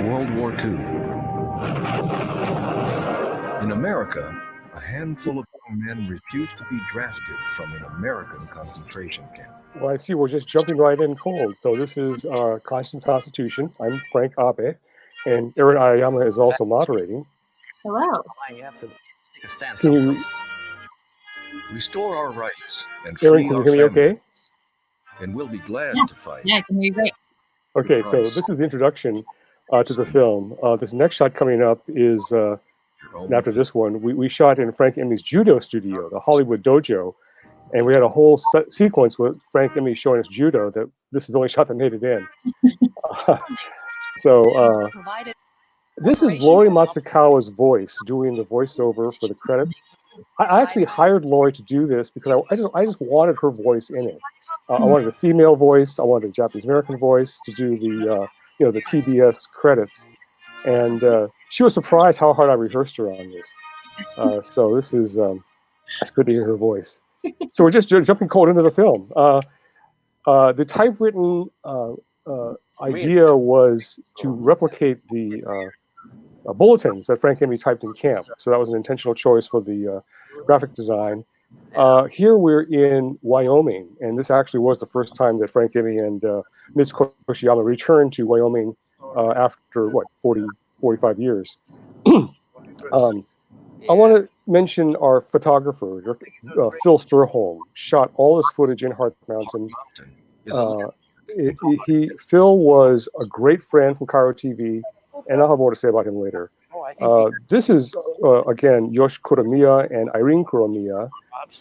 World War II. In America, a handful of young men refused to be drafted from an American concentration camp. Well, I see we're just jumping right in cold. So this is Conscious Constitution. I'm Frank Abe, and Erin Aoyama is also moderating. Hello. You have to take a stand Can you- someplace. Restore our rights and Erin, free can you our hear me okay? families. And we'll be glad to fight. Yeah, I can hear you great. Okay, so this is the introduction to the film. This next shot coming up is, Your own after this one, we shot in Frank Abe's judo studio, the Hollywood Dojo, and we had a whole sequence with Frank Abe showing us judo. That this is the only shot that made it in. This is Lori Matsukawa's voice doing the voiceover for the credits. I actually hired Lori to do this because I just wanted her voice in it. I wanted a female voice. I wanted a Japanese American voice to do the the PBS credits, and she was surprised how hard I rehearsed her on this. So this is it's good to hear her voice. So we're just jumping cold into the film. The typewritten idea was to replicate the bulletins that Frank Abe typed in camp. So that was an intentional choice for the graphic design. Here we're in Wyoming, and this actually was the first time that Frank Abe and Mitsuko Yoshiyama returned to Wyoming after, 45 years. I want to mention our photographer, Phil Sturholm, shot all this footage in Heart Mountain. Phil was a great friend from Cairo TV, and I'll have more to say about him later. This is, again, Yosh Kuromiya and Irene Kuromiya.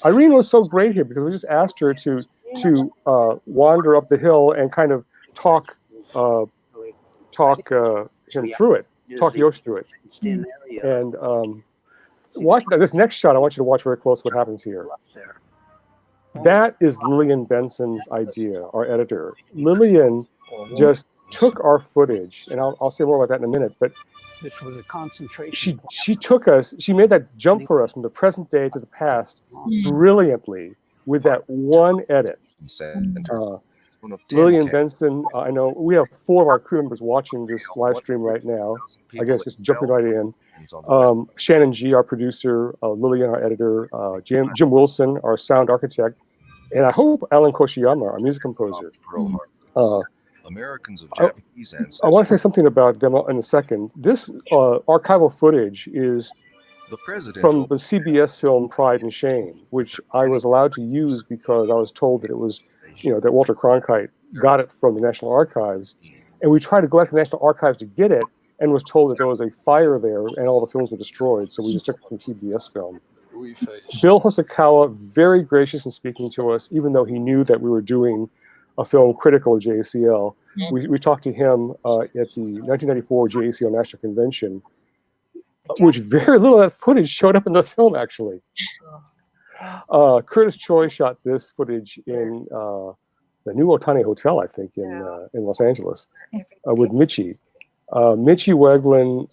Irene was so great here because we just asked her to wander up the hill and kind of talk him through it, talk Yosh through it. And watch this next shot. I want you to watch very close what happens here. That is Lillian Benson's idea, our editor. Lillian just took our footage, and I'll say more about that in a minute, but This was a concentration. she took us, she made that jump for us from the present day to the past brilliantly with that one edit. Lillian Benson, I know we have 4 of our crew members watching this live stream right now. I guess just jumping right in. Shannon G, our producer, Lillian, our editor, Jim Wilson, our sound architect, and I hope Alan Koshiyama, our music composer. Americans of Japanese ancestry. I want to say something about them in a second. This archival footage is from the CBS film Pride and Shame, which I was allowed to use because I was told that it was, that Walter Cronkite got it from the National Archives. And we tried to go out to the National Archives to get it and was told that there was a fire there and all the films were destroyed. So we just took it from the CBS film. Bill Hosokawa, very gracious in speaking to us, even though he knew that we were doing a film critical of JACL. We talked to him at the 1994 JACL National Convention, which very little of that footage showed up in the film, actually. Curtis Choi shot this footage in the New Otani Hotel, I think, in Los Angeles, with Michi. Michi Weglin,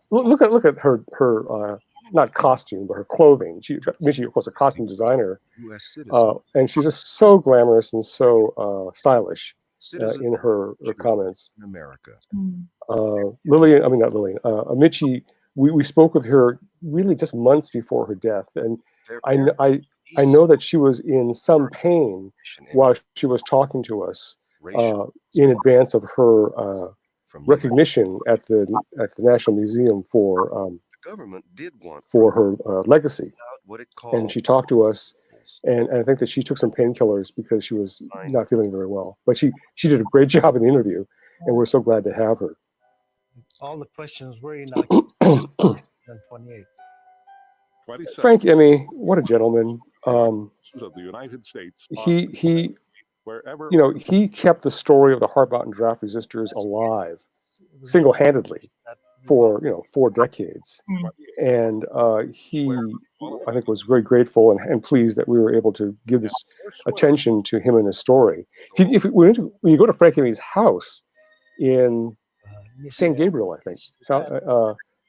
look at her not costume, but her clothing. Michi, of course, a costume designer, and she's just so glamorous and so stylish in her comments. In America. Michi, we spoke with her really just months before her death, and I know that she was in some pain while she was talking to us in advance of her recognition at the National Museum for her legacy. And she talked to us, and I think that she took some painkillers because she was not feeling very well. But she did a great job in the interview, and we're so glad to have her. All the questions were innocuous. 28. Frank Abe, what a gentleman. Of the United States. He kept the story of the Heart Mountain draft resistors alive single-handedly for 4 decades, and he, I think, was very grateful and pleased that we were able to give this attention to him and his story. When you go to Frank Abe's house in San Gabriel, I think,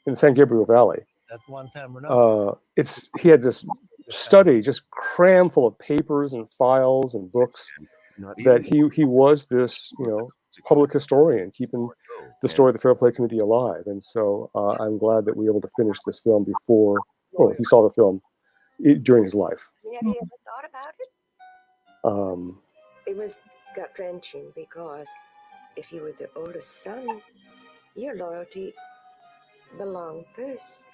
in the San Gabriel Valley, At one time or not. he had this study just crammed full of papers and files and books that he was this public historian, keeping the story of the Fair Play Committee alive. And so I'm glad that we were able to finish this film before, well, he saw the film during his life. Have you ever thought about it? It was gut-wrenching because if you were the oldest son, your loyalty belonged first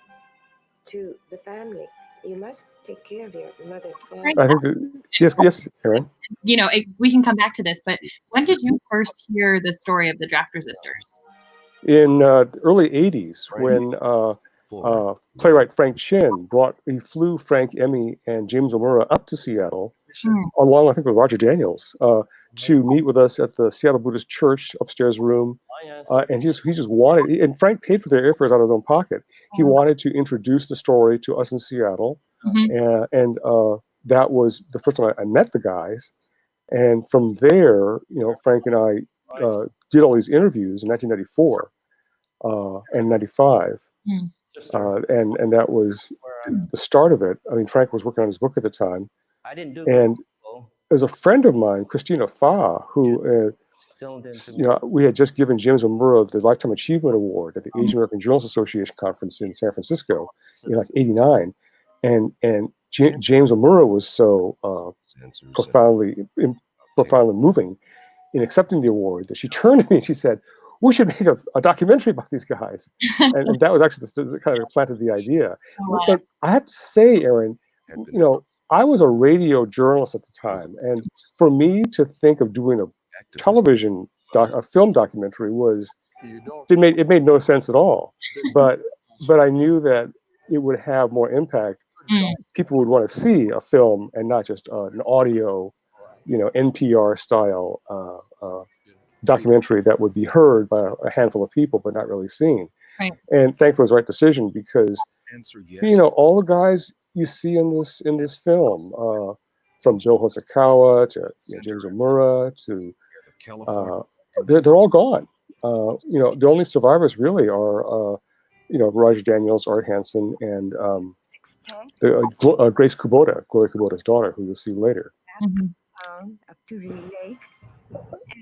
to the family. You must take care of your mother and father. I think that, yes, Erin. You know, we can come back to this, but when did you first hear the story of the Drafter Sisters? In the early 80s, when playwright Frank Chin flew Frank Abe and James Omura up to Seattle, along, I think, with Roger Daniels, to meet with us at the Seattle Buddhist Church upstairs room. And he just wanted, and Frank paid for their airfares out of his own pocket. He wanted to introduce the story to us in Seattle. And that was the first time I met the guys. And from there, you know, Frank and I did all these interviews in 1994 and 95. And that was the start of it. I mean, Frank was working on his book at the time. And there's a friend of mine, Christina Fa, who, you know, we had just given James Omura the Lifetime Achievement Award at the Asian American Journalists Association conference in San Francisco in like '89. And James Omura was so profoundly moving in accepting the award that she turned to me and she said, "We should make a documentary about these guys." and that was actually the kind of planted the idea. But I have to say, Erin, you know, I was a radio journalist at the time, and for me to think of doing a television a film documentary it made no sense at all. But I knew that it would have more impact. People would want to see a film and not just an audio, you know, NPR style documentary that would be heard by a handful of people but not really seen. Right. And thankfully it was the right decision because you know, all the guys you see in this film, from Bill Hosokawa to James Omura to they're all gone. You know, the only survivors really are you know, Roger Daniels, Art Hansen, and Grace Kubota, Gloria Kubota's daughter, who you'll see later.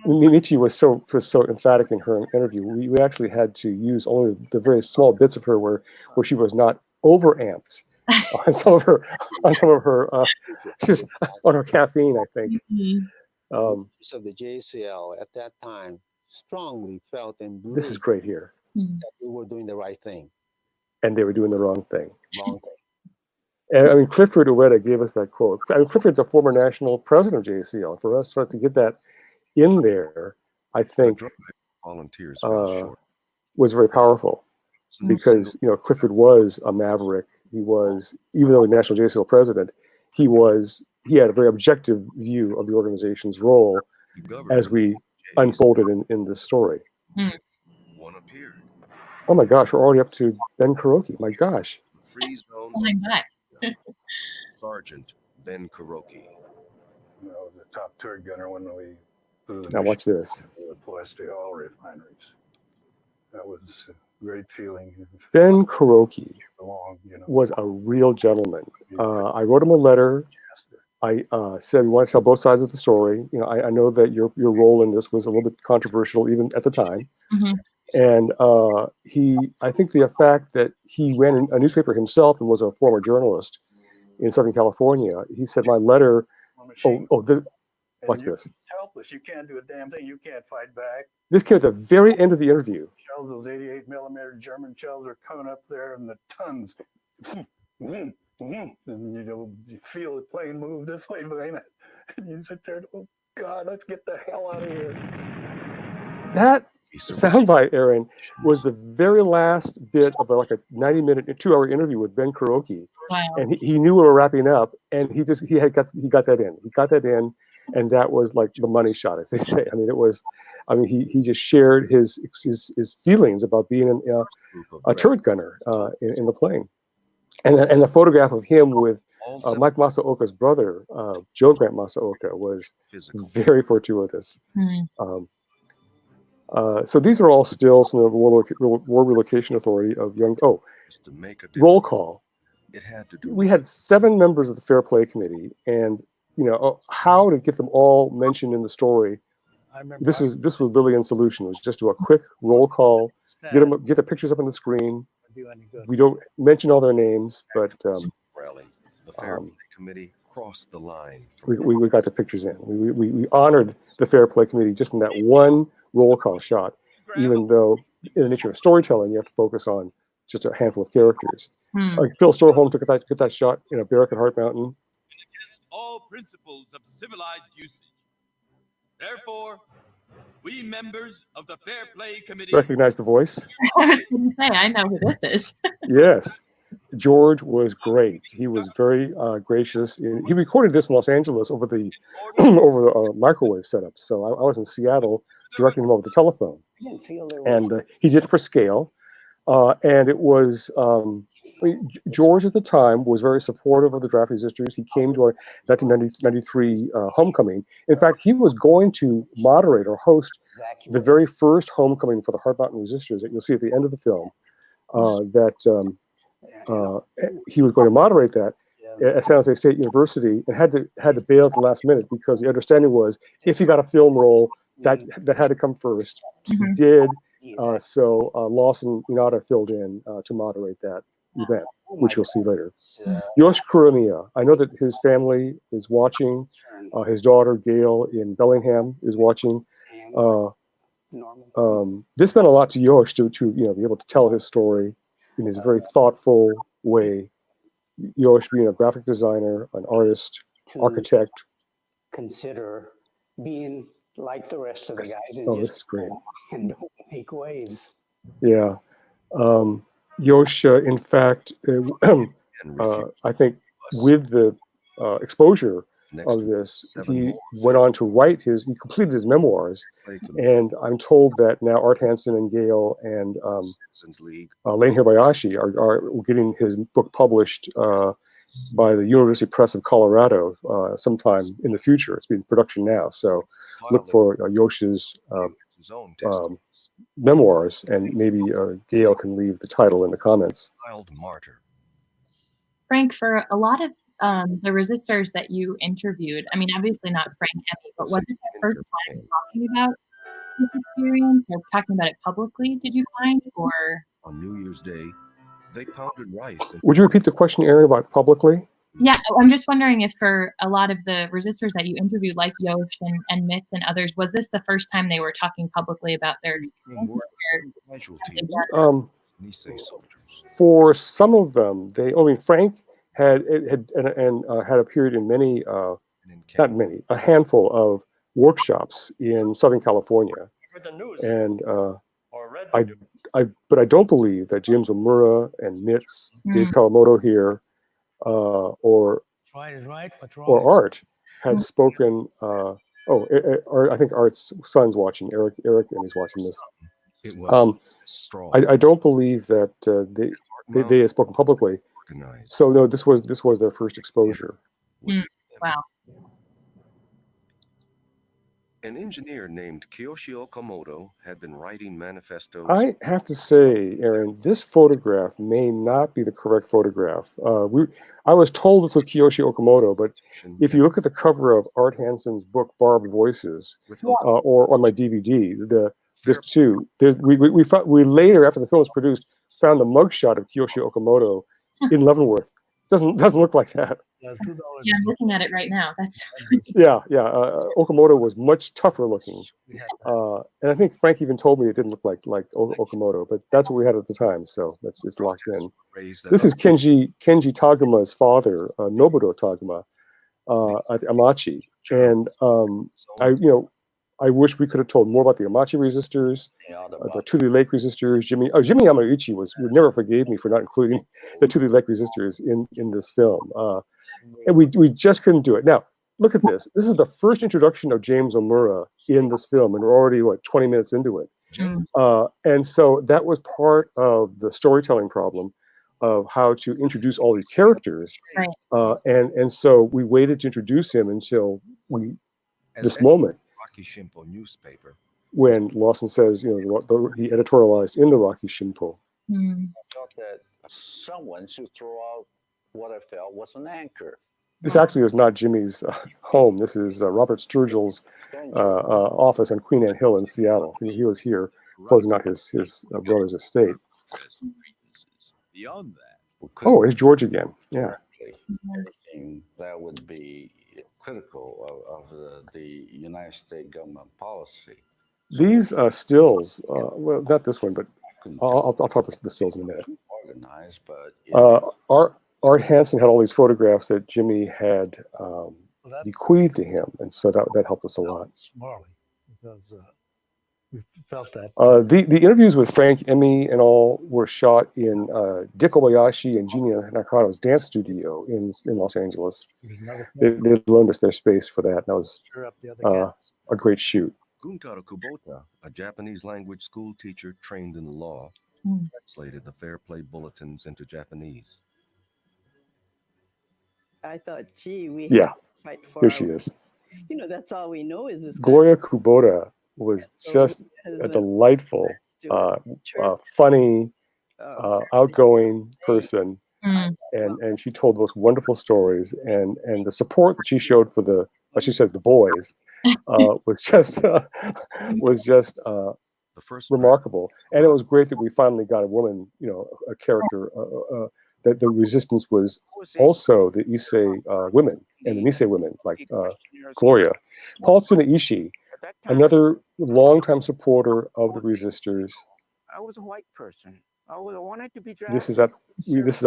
Michi was so emphatic in her interview. We actually had to use only the very small bits of her where she was not overamped on some of her she was on her caffeine, I think. So the JCL at that time strongly felt and believed this is great here that they were doing the right thing, and they were doing the wrong thing. And I mean, Clifford Ueda gave us that quote. I mean, Clifford's a former national president of JCL. For us to get that in there, I think was very powerful because, you know, Clifford was a maverick. He was, even though the national JCL president, he had a very objective view of the organization's role as we unfolded in this story. Oh my gosh, we're already up to Ben Kuroki. My gosh. Oh my God. Sergeant Ben Kuroki. You know, the top turd gunner when we flew the Now watch this. the Poeste-Hall refineries. That was a great feeling. Ben Kuroki You know, was a real gentleman. I wrote him a letter. I said we want to tell both sides of the story. You know, I know that your role in this was a little bit controversial even at the time. And I think the fact that he ran a newspaper himself and was a former journalist in Southern California, he said my letter. Watch this. Helpless. You can't do a damn thing. You can't fight back. This came at the very end of the interview. Shells, those 88 millimeter German shells are coming up there in the tons. And you feel the plane move this way, behind it. And you sit there, oh God, let's get the hell out of here. That soundbite, Erin, was the very last bit of like a 90-minute, 2-hour interview with Ben Kuroki. Wow. And he knew we were wrapping up, and he got that in. He got that in, and that was like the money shot, as they say. I mean, he just shared his feelings about being a turret gunner in the plane. And the photograph of him with Mike Masaoka's brother, Joe Grant Masaoka, was very fortuitous. So these are all stills from the War Relocation Authority of Young. Roll call. We had 7 members of the Fair Play Committee, and you know how to get them all mentioned in the story I remember this was Lillian's solution. It was just do a quick roll call, get the pictures up on the screen. do any good. We don't mention all their names, but Rally, the Fair Play Committee crossed the line. we got the pictures in. We honored the Fair Play Committee just in that one roll call shot, even though in the nature of storytelling, you have to focus on just a handful of characters. Like Phil Storholm took that shot in a barrack at Heart Mountain. Against all principles of civilized usage. Therefore, we members of the Fair Play Committee Recognize the voice? I was going to say, I know who this is. Yes. George was great. He was very gracious. He recorded this in Los Angeles over the microwave setup. So I was in Seattle directing him over the telephone. And he did it for scale. And it was, George at the time was very supportive of the Draft Resistors. He came to our 1993 homecoming. In fact, he was going to moderate or host the very first homecoming for the Heart Mountain Resistors that you'll see at the end of the film. He was going to moderate that at San Jose State University and had to bail at the last minute because the understanding was if he got a film role, that had to come first. He did. So Lawson Inada filled in to moderate that event, which you'll see later. Yosh Kuramiya, I know that his family is watching. His daughter Gail in Bellingham is watching. This meant a lot to Yosh to be able to tell his story in his very thoughtful way. Yosh being a graphic designer, an artist, architect. Consider being like the rest of the guys and this is great. And don't make waves. Yeah. Yosh, in fact, I think with the exposure of this, he went on to write he completed his memoirs. And I'm told that now Art Hansen and Gale and Lane Hirabayashi are getting his book published by the University Press of Colorado sometime in the future. It's being production now. So look for Yosh's memoirs, and maybe Gail can leave the title in the comments. Frank, for a lot of the resistors that you interviewed, I mean, obviously not Frank Abe, but was it the first time talking about this experience or talking about it publicly, did you find, or? On New Year's Day, they pounded rice. Would you repeat the question, Erin, about publicly? Yeah, I'm just wondering if for a lot of the resistors that you interviewed, like Yosh and Mitz and others, was this the first time they were talking publicly about their For some of them, Frank had appeared in a handful of workshops in Southern California, and but I don't believe that James Omura and Mitz, Dave Kawamoto here, or Art had spoken. I think Art's son's watching. Eric, and he's watching this. I don't believe that they had spoken publicly. So no, this was their first exposure. Wow. An engineer named Kiyoshi Okamoto had been writing manifestos. I have to say, Erin, this photograph may not be the correct photograph. I was told this was Kiyoshi Okamoto, but if you look at the cover of Art Hansen's book Barbed Voices, or on my DVD, there's two. We later, after the film was produced, found the mugshot of Kiyoshi Okamoto in Leavenworth. Doesn't look like that. Yeah, I'm looking at it right now. That's yeah. Okamoto was much tougher looking, and I think Frank even told me it didn't look like Okamoto, but that's what we had at the time, so it's locked in. This is Kenji Tagama's father, Nobudo Taguma, at Amachi, and I wish we could have told more about the Amachi resistors, the Tule Lake resistors. Jimmy Yamauchi never forgave me for not including the Tule Lake resistors in this film, and we just couldn't do it. Now look at this. This is the first introduction of James Omura in this film, and we're already 20 minutes into it. And so that was part of the storytelling problem of how to introduce all these characters, and so we waited to introduce him until this moment. Rocky Shimpo newspaper. When Lawson says, he editorialized in the Rocky Shimpo. I felt that someone should throw out what I felt was an anchor. This actually is not Jimmy's home. This is Robert Sturgill's office on Queen Anne Hill in Seattle. He was here closing out his brother's estate. Beyond that, Oh, it's George again. Yeah. Anything that would be critical of the United States government policy. These stills, well, not this one, but I'll talk about the stills in a minute. Organized, but Art Hansen had all these photographs that Jimmy had bequeathed to him, and so that helped us a lot. Marley, because we felt that. The interviews with Frank Abe and all were shot in Dick Obayashi and Gina Nakato's dance studio in Los Angeles. They loaned us their space for that. That was a great shoot. Guntaro Kubota, a Japanese language school teacher trained in law, translated the Fair Play bulletins into Japanese. I thought, gee, we have to fight for here she is. You know, that's all we know is this. Gloria Kubota was just a delightful, funny, outgoing person, and she told those wonderful stories, and the support that she showed for the boys was just remarkable. And it was great that we finally got a woman, a character. That the resistance was also the Issei women and the Nisei women, like Gloria. Paul Tsuneishi, another longtime supporter of the resistors. I was a white person. I wanted to be drafted.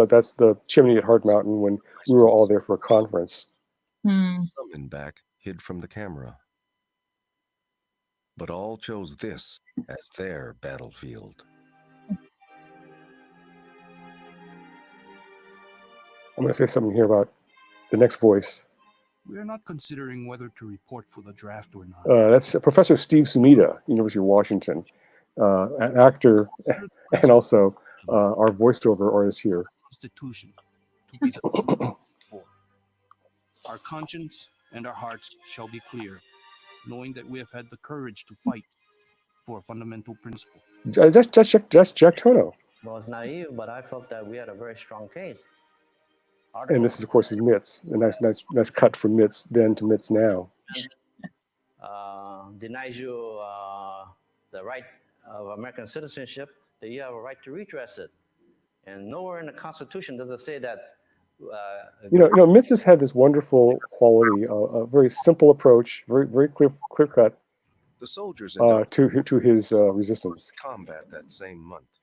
That's the chimney at Hard Mountain when we were all there for a conference. Some in back hid from the camera, but all chose this as their battlefield. I'm going to say something here about the next voice. We are not considering whether to report for the draft or not. That's Professor Steve Sumida, University of Washington, an actor and also our voiceover artist here. Constitution to be the for. Our conscience and our hearts shall be clear, knowing that we have had the courage to fight for a fundamental principle. That's Jack Tono. Well, it's naive, but I felt that we had a very strong case. And this is, of course, his Mitz. A nice cut from Mitz then to Mitz now. Denies you the right of American citizenship, that you have a right to redress it. And nowhere in the Constitution does it say that. Mitz has had this wonderful quality, a very simple approach, very clear cut. The soldiers to his resistance. Combat that same month.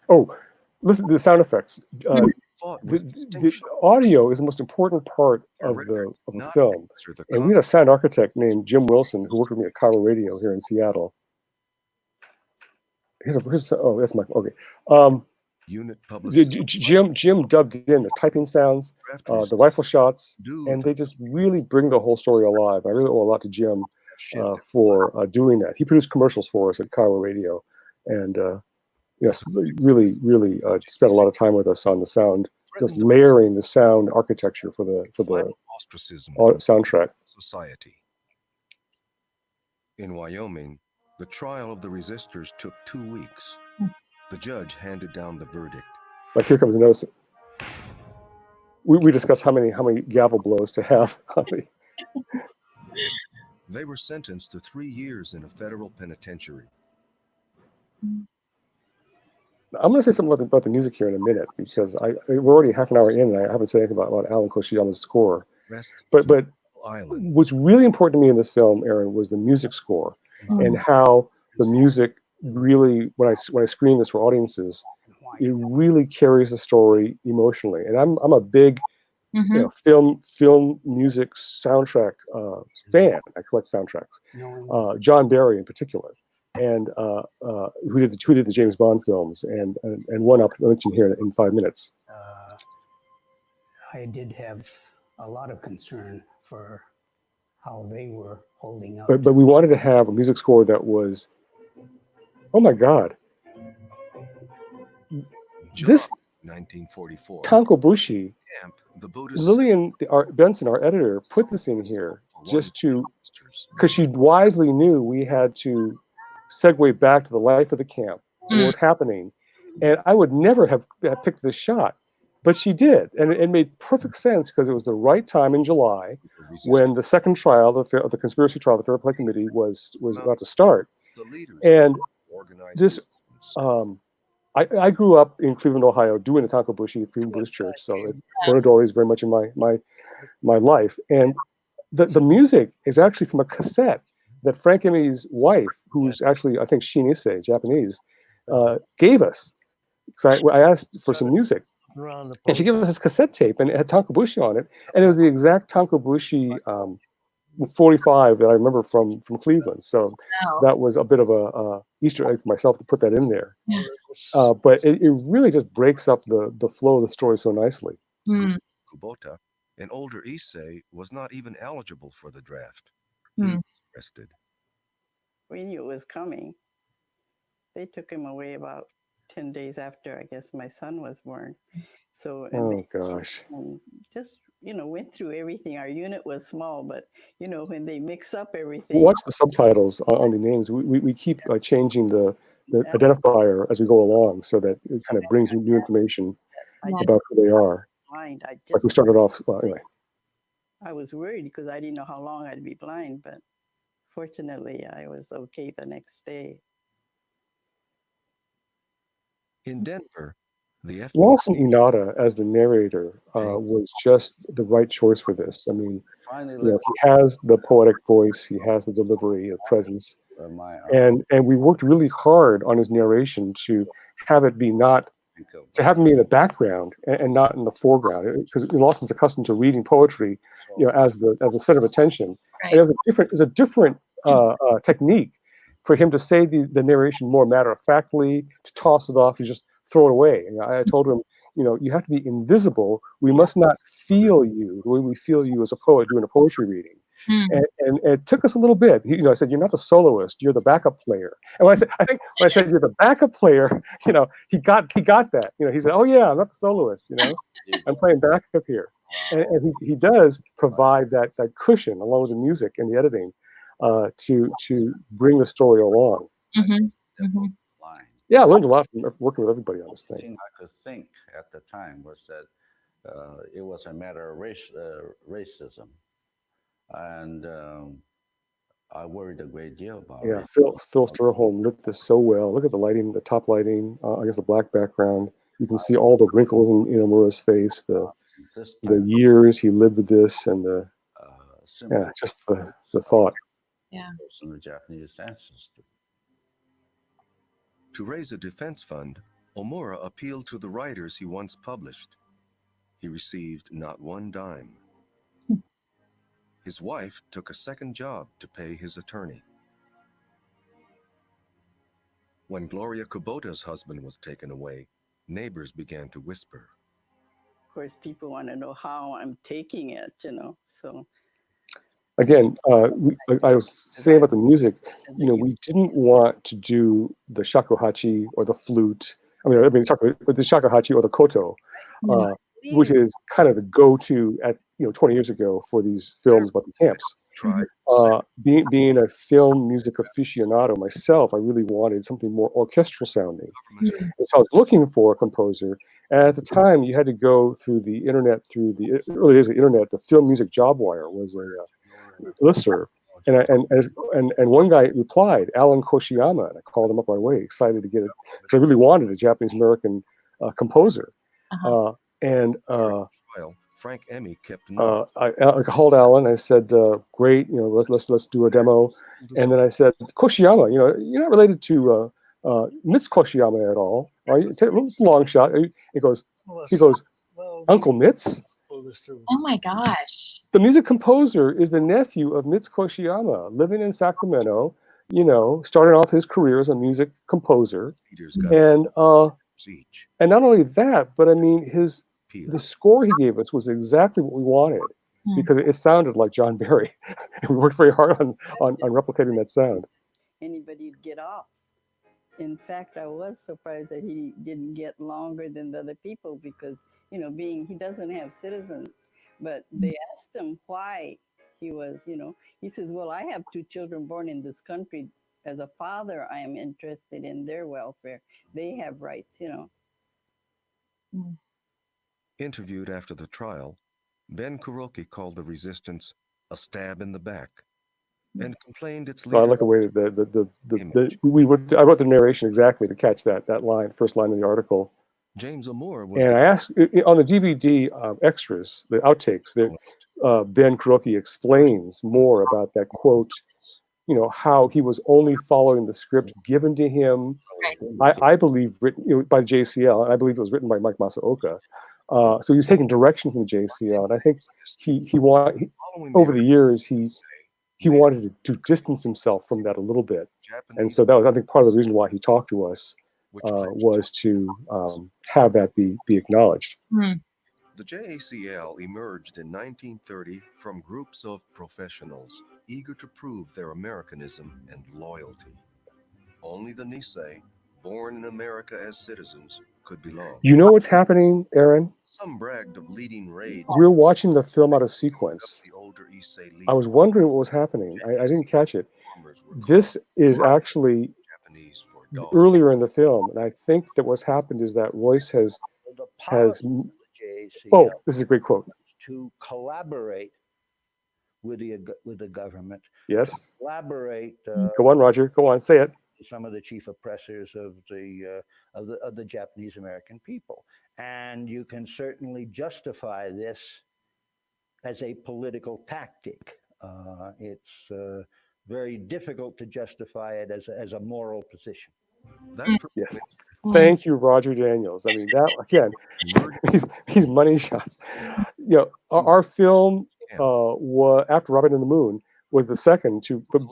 Oh. Listen to the sound effects. The audio is the most important part of the film. And we had a sound architect named Jim Wilson who worked with me at Cairo Radio here in Seattle. That's my okay. Unit publicist. Jim dubbed in the typing sounds, the rifle shots, and they just really bring the whole story alive. I really owe a lot to Jim for doing that. He produced commercials for us at Cairo Radio, and yes, really spent a lot of time with us on the sound, just layering the sound architecture for the soundtrack. Society. In Wyoming, the trial of the resistors took 2 weeks. The judge handed down the verdict. Like here comes another. We discussed how many gavel blows to have. They were sentenced to 3 years in a federal penitentiary. I'm going to say something about the music here in a minute, because we're already half an hour in, and I haven't said anything about Alan Koshiyama's score. But what's really important to me in this film, Erin, was the music score, and how the music really, when I screen this for audiences, it really carries the story emotionally. And I'm a big film music soundtrack fan. I collect soundtracks. John Barry in particular. And who did the James Bond films, and one I'll mention here in 5 minutes. I did have a lot of concern for how they were holding up. But we wanted to have a music score that was, oh my God, this 1944. Tanko Bushi, Lillian Benson, our editor, put this in here just because she wisely knew we had to segue back to the life of the camp, what was happening. And I would never have picked this shot, But she did, and it made perfect sense because it was the right time in July when the second trial of the conspiracy trial, the Fair Play Committee, was about to start. And this, I grew up in Cleveland, Ohio, doing the Tankobushi Cleveland Buddhist Church, so it's Bonadori is very much in my life. And the music is actually from a cassette that Frank Abe's wife, who's actually, I think, Shin Issei, Japanese, gave us. So I asked for some music, and she gave us this cassette tape, and it had Tankobushi on it, and it was the exact Tankobushi 45 that I remember from Cleveland. So that was a bit of a Easter egg for myself to put that in there. But it really just breaks up the flow of the story so nicely. Kubota, an older Issei, was not even eligible for the draft. He was arrested. We knew it was coming. They took him away about 10 days after, I guess, my son was born. So gosh. Just, went through everything. Our unit was small, but, when they mix up everything. Watch the subtitles on the names. We keep changing the identifier as we go along so that it kind of brings you new information about who they are. Blind. Like we started off, well, anyway. I was worried because I didn't know how long I'd be blind, but fortunately I was okay the next day. In Denver, the FBI... Lawson Inada as the narrator was just the right choice for this. I mean, he has the poetic voice, he has the delivery, the presence, and we worked really hard on his narration to have it be to have him be in the background and not in the foreground, because Lawson's accustomed to reading poetry, as the center of attention. Right. And it's a different technique for him to say the narration more matter-of-factly, to toss it off, to just throw it away. And I told him, you have to be invisible. We must not feel you the way we feel you as a poet doing a poetry reading. And it took us a little bit. I said, you're not the soloist, you're the backup player. And when I said you're the backup player, he got that. He said, oh yeah, I'm not the soloist. I'm playing backup here. And he does provide that cushion along with the music and the editing to bring the story along. Yeah, I learned a lot from working with everybody on this thing. The thing I could think at the time was that it was a matter of racism. And I worried a great deal about it. Yeah, Phil Sturholm lit this so well. Look at the lighting, the top lighting, I guess the black background. You can see all the wrinkles in Mura's face, the years he lived with this, and just the thought. Yeah. From the Japanese ancestor. To raise a defense fund, Omura appealed to the writers he once published. He received not one dime. His wife took a second job to pay his attorney. When Gloria Kubota's husband was taken away, neighbors began to whisper. Of course, people want to know how I'm taking it, so. Again, I was saying about the music, we didn't want to do the shakuhachi or the flute. But the shakuhachi or the koto, which is kind of the go-to at 20 years ago for these films about the camps. Being a film music aficionado myself, I really wanted something more orchestral sounding. And so I was looking for a composer. And at the time, you had to go through the internet, the early days of the internet. The Film Music Job Wire was a listserv. And one guy replied, Alan Koshiyama, and I called him up right away, excited to get it, because I really wanted a Japanese-American composer. Frank Abe kept I called Alan. I said, "Great, let's do a demo." And then I said, "Koshiyama, you're not related to Mitz Koshiyama at all, are you? It's a long shot." He goes, "Uncle Mitz." Oh my gosh! The music composer is the nephew of Mitz Koshiyama, living in Sacramento. Starting off his career as a music composer, and not only that, but I mean the score he gave us was exactly what we wanted, because it sounded like John Barry. And we worked very hard on replicating that sound. Anybody'd get off. In fact, I was surprised that he didn't get longer than the other people because, he doesn't have citizens. But they asked him why he was, he says, well, I have 2 children born in this country. As a father, I am interested in their welfare. They have rights, Interviewed after the trial, Ben Kuroki called the resistance a stab in the back and complained its I leader. like the way that I wrote the narration exactly to catch that line, first line of the article. James O'Moore was And I asked on the DVD extras, the outtakes, that Ben Kuroki explains more about that quote. You know, how he was only following the script given to him. I believe written by the JCL, and I believe it was written by Mike Masaoka. So he was taking direction from the JCL, and I think over the years he wanted to distance himself from that a little bit, and so that was, I think, part of the reason why he talked to us was to have that be acknowledged. The JACL emerged in 1930 from groups of professionals eager to prove their Americanism and loyalty. Only the Nikkei, born in America as citizens, could belong. You know what's happening, Erin? Some bragged of leading raids. We're watching the film out of sequence. I was wondering what was happening. I didn't catch it. This is actually earlier in the film, and I think that what's happened is that Royce has. Oh, this is a great quote. To collaborate with the government. Yes. Collaborate. Go on, Roger. Go on. Say it. Some of the chief oppressors of the Japanese American people, and you can certainly justify this as a political tactic. It's very difficult to justify it as a moral position. Yes. Thank you, Roger Daniels. I mean, that again, these money shots. You know, our film, after Robin and the Moon, was the second but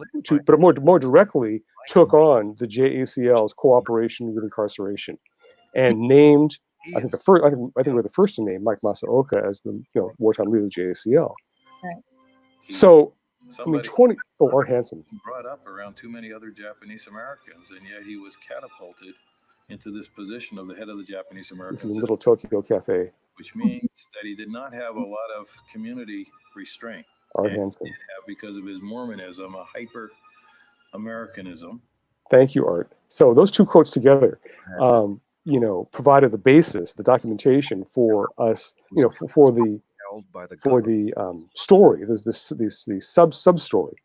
more directly took on the JACL's cooperation with incarceration, and named. I think we're the first to name Mike Masaoka as the wartime leader of the JACL. Right. So. I mean, Art Hansen. Brought up around too many other Japanese Americans, and yet he was catapulted into this position of the head of the Japanese American. This is a little Tokyo Cafe. Which means that he did not have a lot of community restraint. Art Hansen. He did have, because of his Mormonism, a hyper Americanism. Thank you, Art. So those two quotes together, provided the basis, the documentation for us, for the story, the sub story,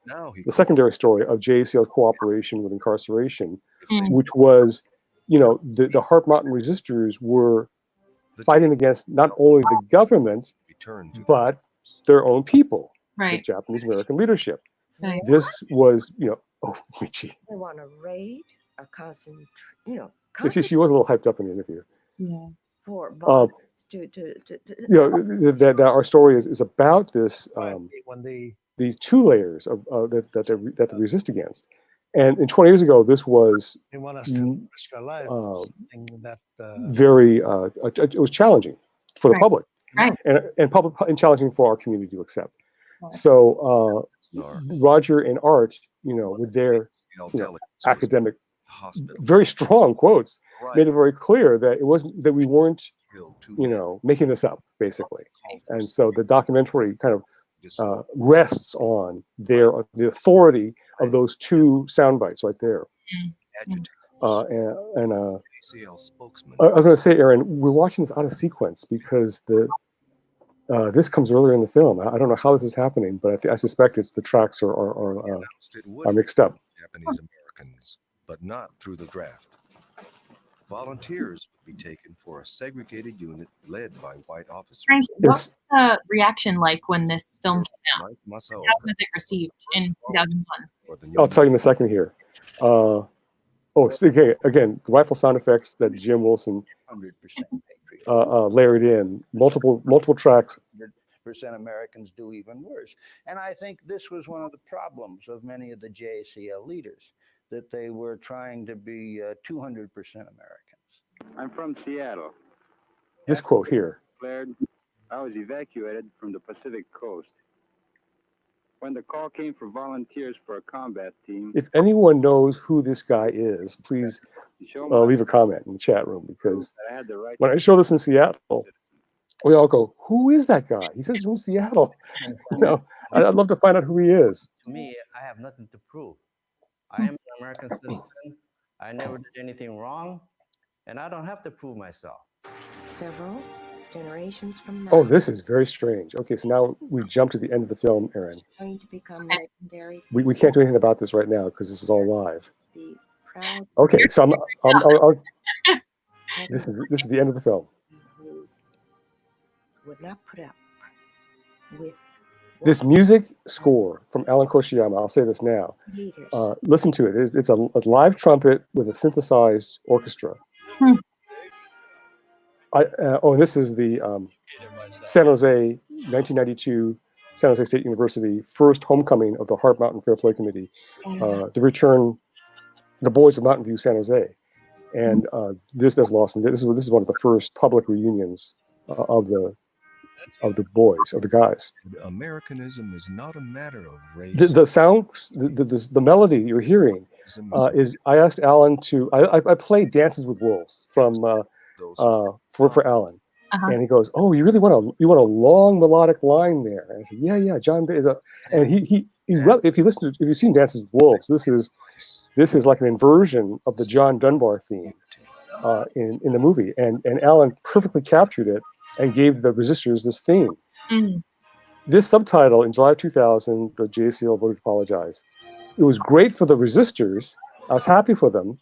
the secondary story of JACL's cooperation with incarceration, which was, the Heart Mountain resistors were fighting against not only the government, but their own people, the Japanese American leadership. Right. This was, Michi. They want to raid a cousin, She was a little hyped up in the interview. Yeah. For that our story is about this these two layers of that they resist against, and 20 years ago this was very it was challenging for the public, and challenging for our community to accept. Right. So Roger and Art, with their academic, very strong quotes, made it very clear that it wasn't that we weren't making this up, basically. And so the documentary kind of rests on the authority of those two sound bites right there. I was going to say, Erin, we're watching this out of sequence because this comes earlier in the film. I don't know how this is happening, but I suspect it's the tracks are mixed up. Japanese Americans, but not through the draft. Volunteers would be taken for a segregated unit led by white officers. Frank, what was the reaction like when this film came out? How was it received in 2001? I'll tell you in a second here. Again, rifle sound effects that Jim Wilson 100% layered in, multiple tracks. 100% Americans do even worse. And I think this was one of the problems of many of the JACL leaders, that they were trying to be 200% Americans. I'm from Seattle. This quote here. I was evacuated from the Pacific Coast. When the call came for volunteers for a combat team. If anyone knows who this guy is, please leave a comment in the chat room, because when I show this in Seattle, we all go, "Who is that guy?" He says he's from Seattle. I'd love to find out who he is. To me, I have nothing to prove. I am an American citizen. I never did anything wrong, and I don't have to prove myself. Several generations from now. Oh, this is very strange. Okay, so now we jump to the end of the film, Erin. Going to become legendary. We can't do anything about this right now because this is all live. Be proud. Okay, so this is the end of the film. Who would not put up with This music score from Alan Koshiyama, I'll say this now. leaders. Listen to it. It's a live trumpet with a synthesized orchestra. And this is the San Jose, 1992, San Jose State University, first homecoming of the Hart Mountain Fair Play Committee to return the boys of Mountain View, San Jose. And this is Lawson. This is one of the first public reunions of the boys, of the guys. Americanism is not a matter of race. The sound, the melody you're hearing is. I asked Alan to. I played "Dances with Wolves" from for Alan, and he goes, "Oh, you really want a long melodic line there?" And I said, "Yeah, John Bay is a." And he if you've seen "Dances with Wolves," this is like an inversion of the John Dunbar theme in the movie, and Alan perfectly captured it and gave the resistors this theme. This subtitle in July 2000, the JCL voted to apologize. It was great for the resistors. I was happy for them,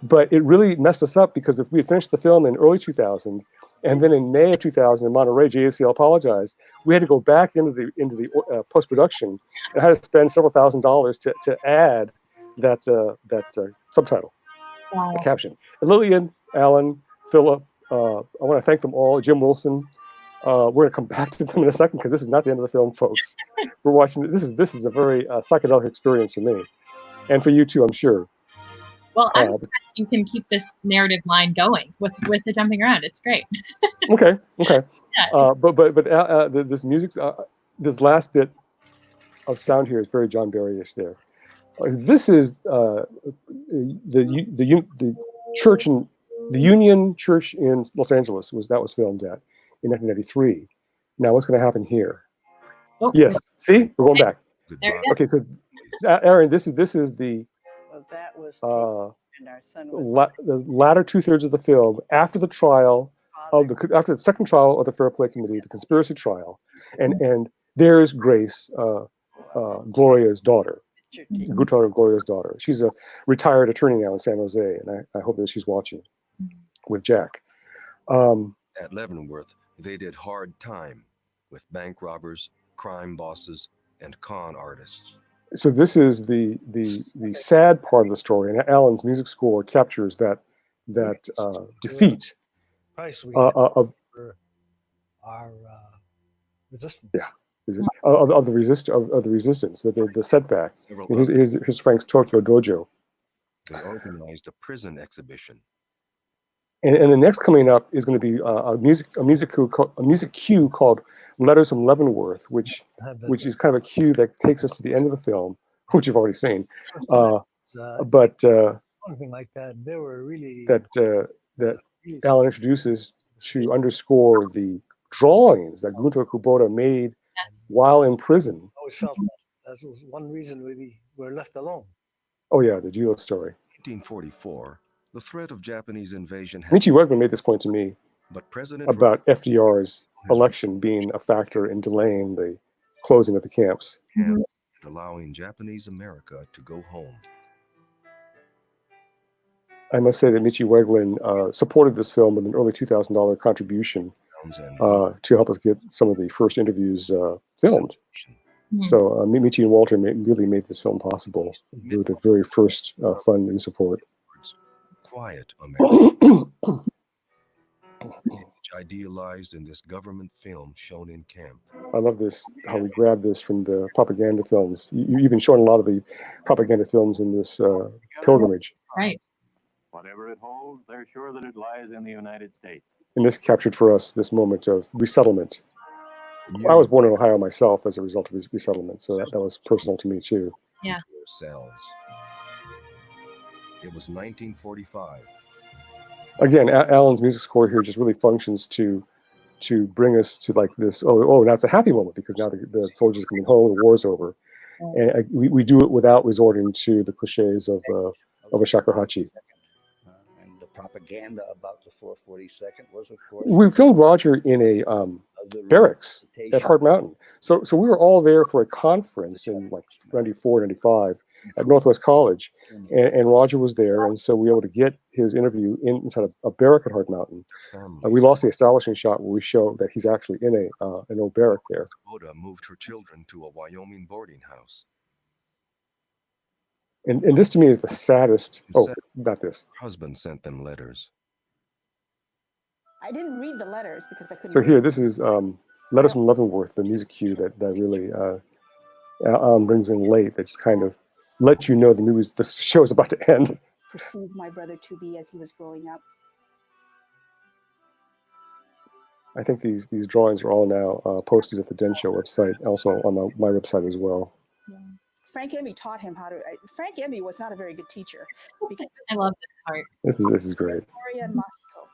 but it really messed us up because if we had finished the film in early 2000, and then in May of 2000 in Monterey, JCL apologized, we had to go back into the post-production and had to spend several $1,000s to add that subtitle, the caption. And Lillian, Alan, Philip, I want to thank them all. Jim Wilson. We're going to come back to them in a second because this is not the end of the film, folks. We're watching. This is a very psychedelic experience for me, and for you too, I'm sure. Well, I'm impressed you can keep this narrative line going with the jumping around. It's great. Okay. Yeah. But this music, this last bit of sound here is very John Barry-ish. There. This is the church in. The Union Church in Los Angeles was filmed at in 1993. Now, what's going to happen here? Oh, yes, see, we're going back. Okay, so Erin, this is the Well, that was and our son was the latter 2/3 of the film after the trial after the second trial of the Fair Play Committee, the conspiracy trial, and there's Grace, Gloria's daughter. Gutauer Gloria's daughter. She's a retired attorney now in San Jose, and I hope that she's watching with Jack. At Leavenworth, they did hard time with bank robbers, crime bosses, and con artists. So this is the sad part of the story, and Alan's music score captures that defeat Price we of our resistance. Yeah. Of the resistance, the setback. Here's Frank's Tokyo Dojo. They organized a prison exhibition. And the next coming up is going to be a music cue called Letters from Leavenworth, which is kind of a cue that takes us to the end of the film, which you've already seen. But something like that, they were really that Alan introduces to underscore the drawings that Gunto Kubota made while in prison. I always felt that was one reason we were left alone. Oh yeah, the Geo story. 1944, the threat of Japanese invasion. Michi Wegman made this point to me President about FDR's election being a factor in delaying the closing of the camps. And allowing Japanese America to go home. I must say that Michi Wegman supported this film with an early $2,000 contribution to help us get some of the first interviews filmed. So Michi and Walter really made this film possible. They were the very first fund and support. Quiet America. Idealized in this government film shown in camp. I love this, how we grab this from the propaganda films. You've been showing a lot of the propaganda films in this pilgrimage. Right. Whatever it holds, they're sure that it lies in the United States. And this captured for us this moment of resettlement. I was born in Ohio myself as a result of resettlement, so that was personal to me too. Yeah. Cells. It was 1945. Again, Alan's music score here just really functions to bring us to like this. Oh, now it's a happy moment because now the soldiers are coming home, the war's over, and we do it without resorting to the cliches of a shakuhachi. And the propaganda about the 442nd was, of course, We filmed Roger in a barracks at Hart Mountain. So we were all there for a conference in like 94, 95 at Northwest College. And Roger was there. And so we were able to get his interview inside a barrack at Hart Mountain. We lost the establishing shot where we show that he's actually in an old barrack there. Oda moved her children to a Wyoming boarding house. And this to me is the saddest. Oh, not this. Her husband sent them letters. I didn't read the letters because I couldn't. So here, this is Letters from Leavenworth, the music cue that really brings in late. That just kind of lets you know the show is about to end. Perceived my brother to be as he was growing up. I think these drawings are all now posted at the Den Show website, also on my website as well. Yeah. Frank Abe taught him how to. Frank Abe was not a very good teacher because I love this part. This is great. Victoria and Makiko.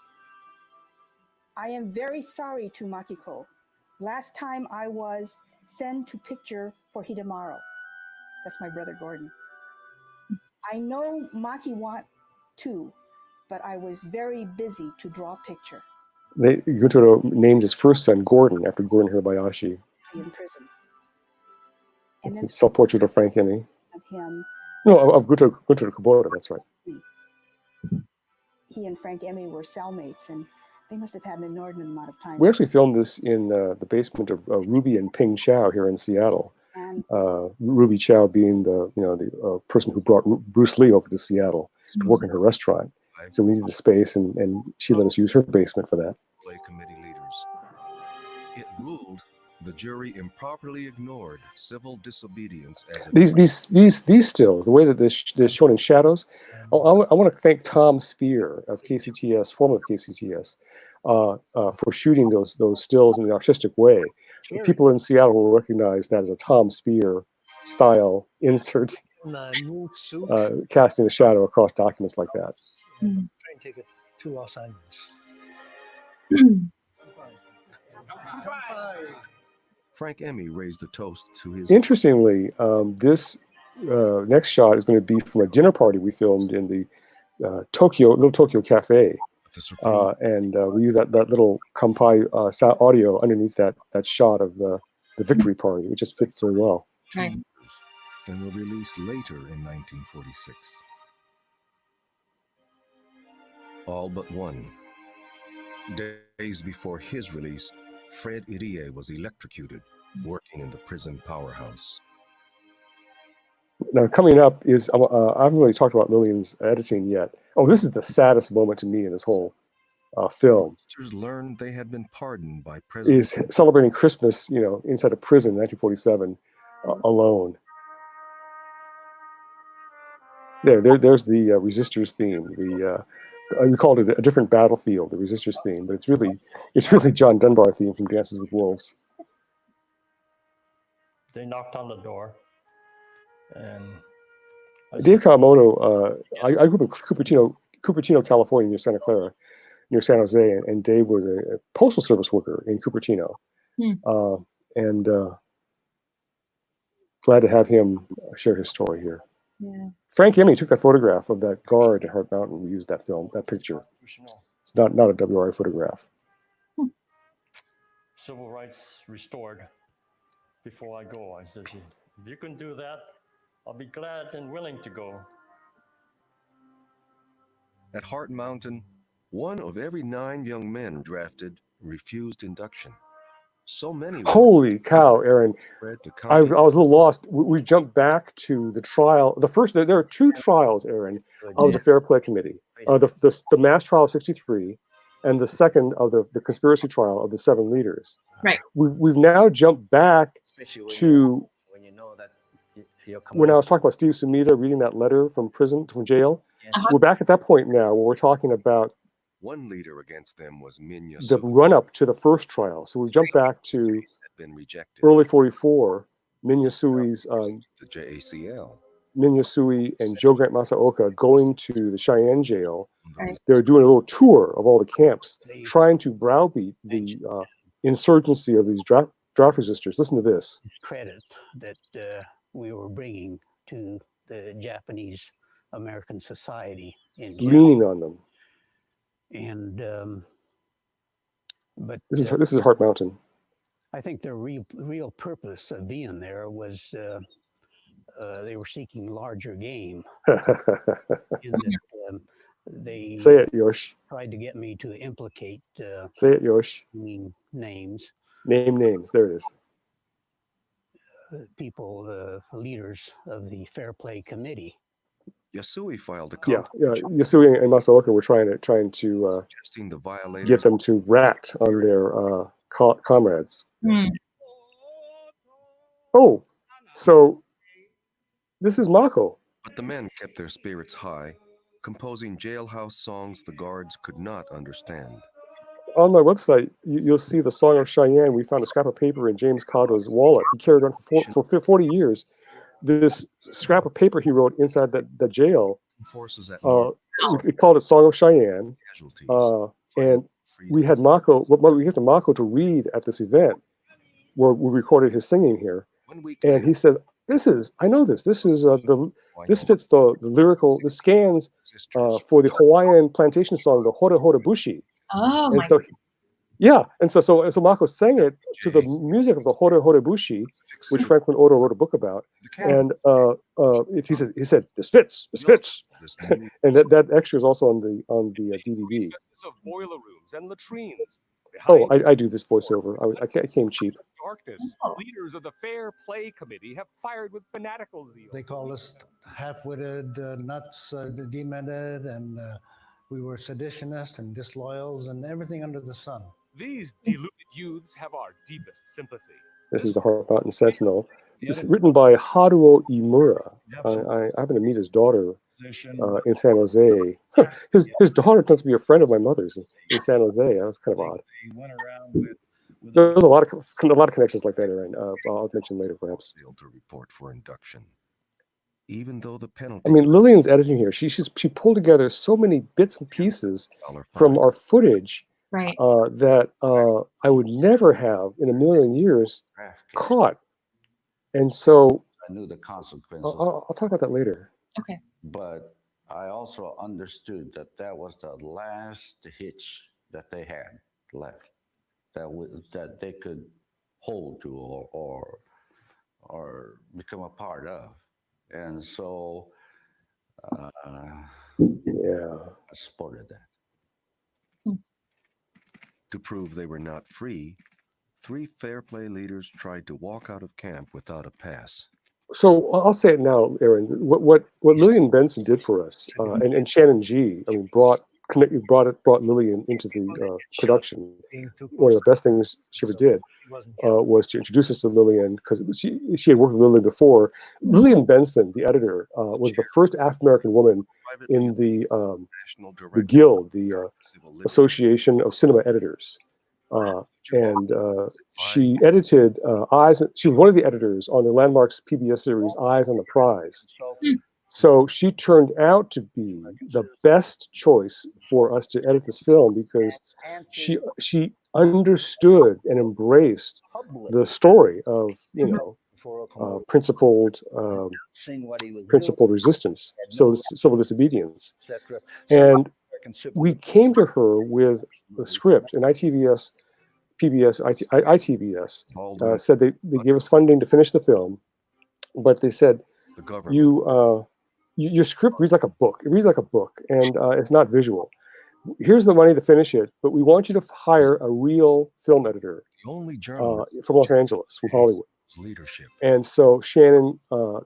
I am very sorry to Makiko. Last time I was sent to picture for Hidemaru. That's my brother Gordon. I know Maki want to, but I was very busy to draw a picture. Gotaro named his first son Gordon after Gordon Hirabayashi. In prison. And it's a self-portrait of Frank Abe. Of him. No, of Gotaro Kubota, that's right. He and Frank Abe were cellmates, and they must have had an inordinate amount of time. We actually filmed this in the basement of Ruby and Ping Chow here in Seattle. And Ruby Chow being the person who brought Bruce Lee over to Seattle to work in her restaurant. So we needed a space, and she let us use her basement for that. Play committee leaders. It ruled the jury improperly ignored civil disobedience as these stills, the way that they're shown in shadows. I want to thank Tom Spear of KCTS, former of KCTS, for shooting those stills in an artistic way. People in Seattle will recognize that as a Tom Spear style insert, casting a shadow across documents like that. Train ticket to Los Angeles. Frank Abe raised a toast to his. Interestingly, this next shot is going to be from a dinner party we filmed in the Little Tokyo Cafe, and we use that little Kampai sound audio underneath that shot of the victory party, which just fits very well. Right. And were released later in 1946. All but one. Days before his release, Fred Irie was electrocuted, working in the prison powerhouse. Now, coming up is, I haven't really talked about Lillian's editing yet. Oh, this is the saddest moment to me in this whole film. Sisters learned they had been pardoned by President. Is celebrating Christmas, inside a prison in 1947, alone. There's the Resistors theme. We called it a different battlefield, the Resistors theme, but it's really John Dunbar theme from Dances with Wolves. They knocked on the door, and Dave Kawamoto. I grew up in Cupertino, California, near Santa Clara, near San Jose, and Dave was a postal service worker in Cupertino, and glad to have him share his story here. Yeah. Frank Abe took that photograph of that guard at Hart Mountain. We used that picture. It's not a WRI photograph. Civil rights restored. Before I go, I said, if you can do that, I'll be glad and willing to go. At Hart Mountain, 1 of every 9 young men drafted refused induction. So many. Holy cow, Erin! I was a little lost. We jumped back to the trial. There are 2 trials, Erin, of the Fair Play Committee. The mass trial of -- and the second of the conspiracy trial of the 7 leaders. Right. We've now jumped back to when you know that when I was talking about Steve Sumida reading that letter from jail. We're back at that point now where we're talking about one leader against them was Minya the run-up to the first trial. So we jumped back to early 44, Minya Sui's the JACL. Minya Sui and Joe Grant Masaoka going to the Cheyenne jail. They're doing a little tour of all the camps, trying to browbeat the insurgency of these draft resistors. Listen to this. Credit that we were bringing to the Japanese American society in leaning on them. And but this is Heart Mountain. I think their real purpose of being there was they were seeking larger game. In that, they Say it, Yosh. tried to get me to implicate. Say it, Yosh. Names. Name names. There it is. People, leaders of the Fair Play Committee. Yasui filed a Yasui and Masaoka were trying to suggesting the violators get them to rat on their comrades. Oh, so this is Mako. But the men kept their spirits high, composing jailhouse songs the guards could not understand. On my website, you'll see the Song of Cheyenne. We found a scrap of paper in James Cotto's wallet. He carried on for 40 years. This scrap of paper he wrote inside the jail. We called it Song of Cheyenne. And we had Mako. We had Mako to read at this event where we recorded his singing here. And he said, I know this. This is this fits the lyrical, the scans for the Hawaiian plantation song, the Hora Hora Bushi. Oh, and so, yeah, and so Mako sang it to the music of the Hora Hora Bushi, which Franklin Odo wrote a book about. And he said, this fits, and that extra is also on the DVD. Of boiler rooms and latrines. Oh, I do this voiceover. I came cheap. Darkness. Leaders of the Fair Play Committee have fired with fanatical zeal. They called us half-witted, nuts, demented, and we were seditionists and disloyals and everything under the sun. These deluded youths have our deepest sympathy. This is the Heart Mountain Sentinel. It's written by Haruo Imura. I happen to meet his daughter in San Jose. His daughter tends to be a friend of my mother's in San Jose. That was kind of odd. There's a lot of connections like that, Erin. I'll mention later, perhaps. To report for induction. Even though the penalty. I mean, Lillian's editing here. She pulled together so many bits and pieces from our footage that I would never have in a million years caught. And so I knew the consequences. I'll talk about that later. Okay. But I also understood that was the last hitch that they had left, that they could hold to or become a part of. And so I supported that. To prove they were not free, 3 Fair Play leaders tried to walk out of camp without a pass. So I'll say it now, Erin. What Lillian Benson did for us, and Shannon G. I mean, brought Lillian into the production. One of the best things she ever did was to introduce us to Lillian, because she had worked with Lillian before. Lillian Benson, the editor, was the first African American woman in the Guild, the Association of Cinema Editors. And she edited Eyes. She was one of the editors on the Landmarks PBS series Eyes on the Prize. So she turned out to be the best choice for us to edit this film, because she understood and embraced the story of principled resistance, so civil disobedience. And we came to her with the script, and ITVS, PBS, ITVS said they gave us funding to finish the film, but they said, your script reads like a book. It reads like a book, and it's not visual. Here's the money to finish it, but we want you to hire a real film editor from Los Angeles, from Hollywood. Leadership. And so Shannon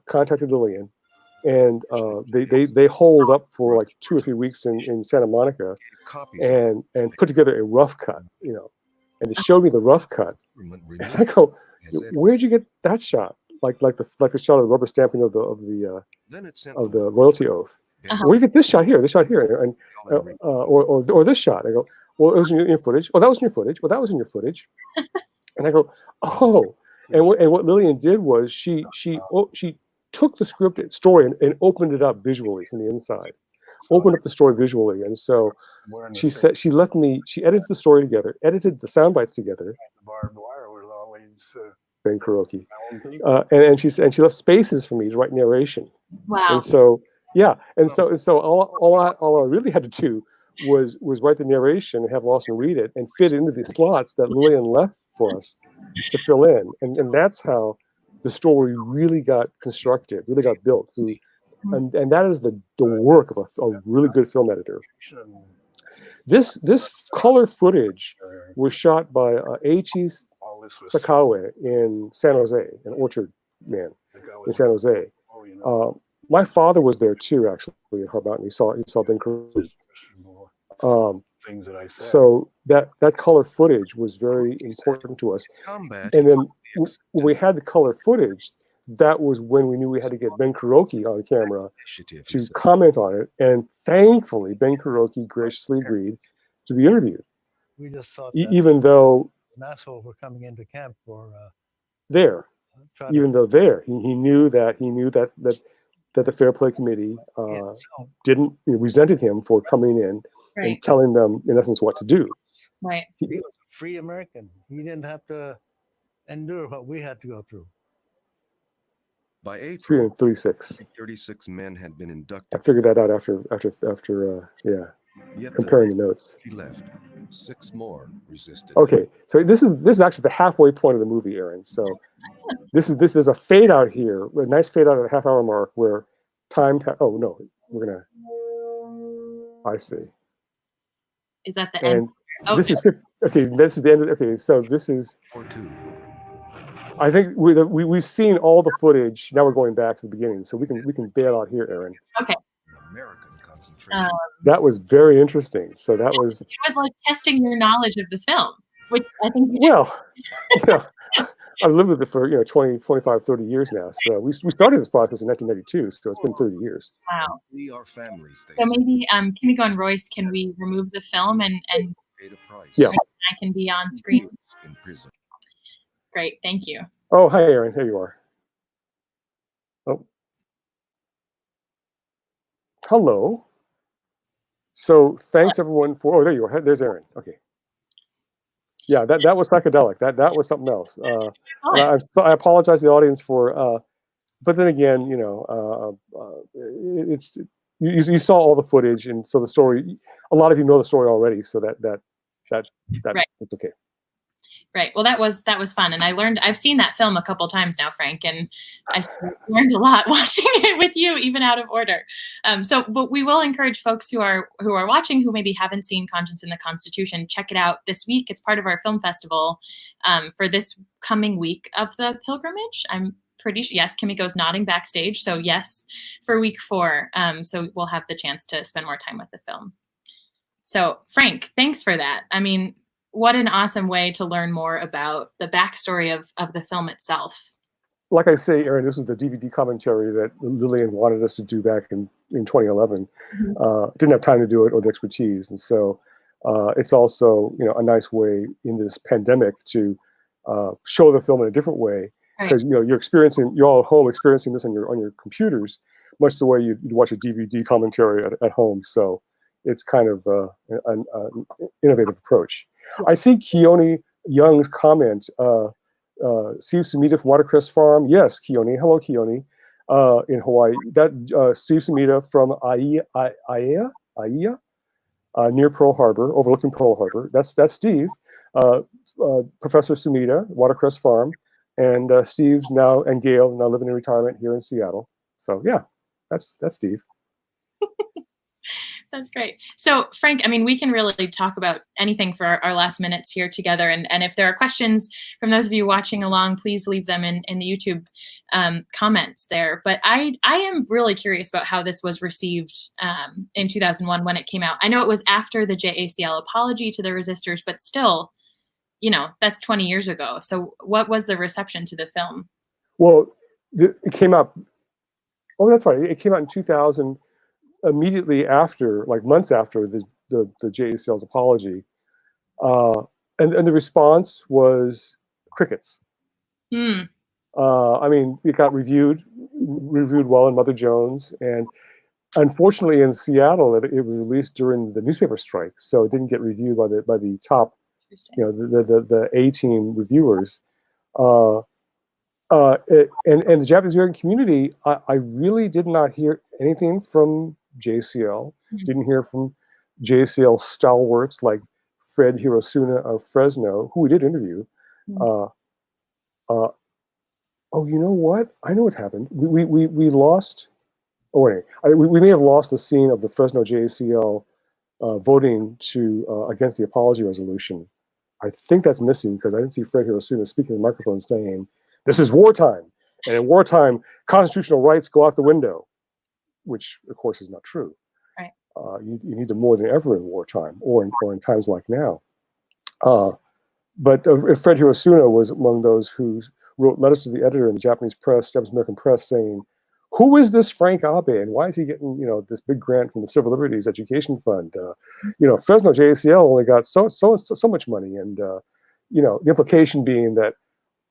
contacted Lillian, and they holed up for like 2 or 3 weeks in Santa Monica, and put together a rough cut, and they showed me the rough cut. And I go, where'd you get that shot? Like the shot of the rubber stamping of the royalty oath. Where you get this shot here, and or this shot? I go, well, it was in your footage. Oh, that was in your footage. Well, that was in your footage. And I go, oh. And what Lillian did was she took the scripted story and opened it up visually from the inside, opened up the story visually. And so she said she edited the story together, edited the sound bites together. The barbed wire was always Ben Kuroki, and she left spaces for me to write narration. Wow. And so all I really had to do was write the narration and have Lawson read it and fit into the slots that Lillian left for us to fill in. And that's how the story really got constructed, really got built. And that is the work of a really good film editor. This color footage was shot by Eiichi Sakaue in San Jose, an orchard man in San Jose. My father was there too, actually, at Hard Mountain. He saw Ben Cruz. So that color footage was very important to us. And then when we had the color footage, that was when we knew we had to get Ben Kuroki on camera to comment on it. And thankfully, Ben Kuroki graciously agreed to be interviewed. We just thought even though an asshole were coming into camp for there, even though there, he knew that the Fair Play Committee didn't resented him for coming in and telling them, in essence, what to do. Right. He was a free American. He didn't have to endure what we had to go through. By April, 336. 36 men had been inducted. I figured that out after comparing the notes. He left. 6 more resisted. Okay, so this is actually the halfway point of the movie, Erin. So this is a fade out here, a nice fade out at the half-hour mark where time. Oh no, we're gonna. I see. Is that the and end? Okay. This is okay. This is the end. Okay, so this is. I think we've seen all the footage. Now we're going back to the beginning, so we can bail out here, Erin. Okay. That was very interesting. So that was. It was like testing your knowledge of the film, which I think. I've lived with it for 20, 25, 30 years now. So we started this process in 1992. So it's been 30 years. Wow. We are families. So maybe Kimiko and Royce, can we remove the film and yeah, I can be on screen? In prison. Great, thank you. Oh, hi, Erin. Here you are. Oh, hello. So thanks everyone for. Oh, there you are. There's Erin. Okay. Yeah, that was psychedelic. That was something else. I apologize to the audience for. But then again, it's you saw all the footage, and so the story. A lot of you know the story already, so that right. It's okay. Right. Well, that was fun, and I've seen that film a couple times now, Frank, and I learned a lot watching it with you, even out of order. But we will encourage folks who are watching who maybe haven't seen Conscience in the Constitution, check it out this week. It's part of our film festival for this coming week of the pilgrimage. I'm pretty sure. Yes, Kimiko's nodding backstage, so yes, for week 4. So we'll have the chance to spend more time with the film. So Frank, thanks for that. I mean, what an awesome way to learn more about the backstory of the film itself. Like I say, Erin, this is the DVD commentary that Lillian wanted us to do back in 2011. Mm-hmm. Didn't have time to do it or the expertise. And so it's also, a nice way in this pandemic to show the film in a different way. Because, you're all at home experiencing this on your computers, much the way you'd watch a DVD commentary at home. So it's kind of an innovative approach. I see Keone Young's comment, Steve Sumida from Watercress Farm. Yes, Keone. Hello, Keone, in Hawaii. That Steve Sumida from Aiea, near Pearl Harbor, overlooking Pearl Harbor. That's Steve. Professor Sumida, Watercress Farm, and Steve's now, and Gail now living in retirement here in Seattle. So yeah, that's Steve. That's great. So Frank, I mean, we can really talk about anything for our last minutes here together. And if there are questions from those of you watching along, please leave them in the YouTube comments there. But I am really curious about how this was received in 2001 when it came out. I know it was after the JACL apology to the resistors, but still, that's 20 years ago. So what was the reception to the film? Well, it came out. Oh, that's right. It came out in 2000. Immediately after, like months after the JACL's apology, and the response was crickets. I mean, it got reviewed well in Mother Jones, and unfortunately in Seattle, it was released during the newspaper strike, so it didn't get reviewed by the top, the A-team reviewers. And the Japanese American community, I really did not hear anything from JCL. Didn't hear from JCL stalwarts like Fred Hirosuna of Fresno, who we did interview. Oh, you know what? I know what happened. We lost. Oh wait, we may have lost the scene of the Fresno JCL voting to against the apology resolution. I think that's missing because I didn't see Fred Hirosuna speaking to the microphone saying, "This is wartime, and in wartime, constitutional rights go out the window," which of course is not true. Right. You need them more than ever in wartime or in times like now. But Fred Hirosuna was among those who wrote letters to the editor in the Japanese press, Japanese American press, saying, "Who is this Frank Abe, and why is he getting this big grant from the Civil Liberties Education Fund? Fresno JCL only got so much money," and the implication being that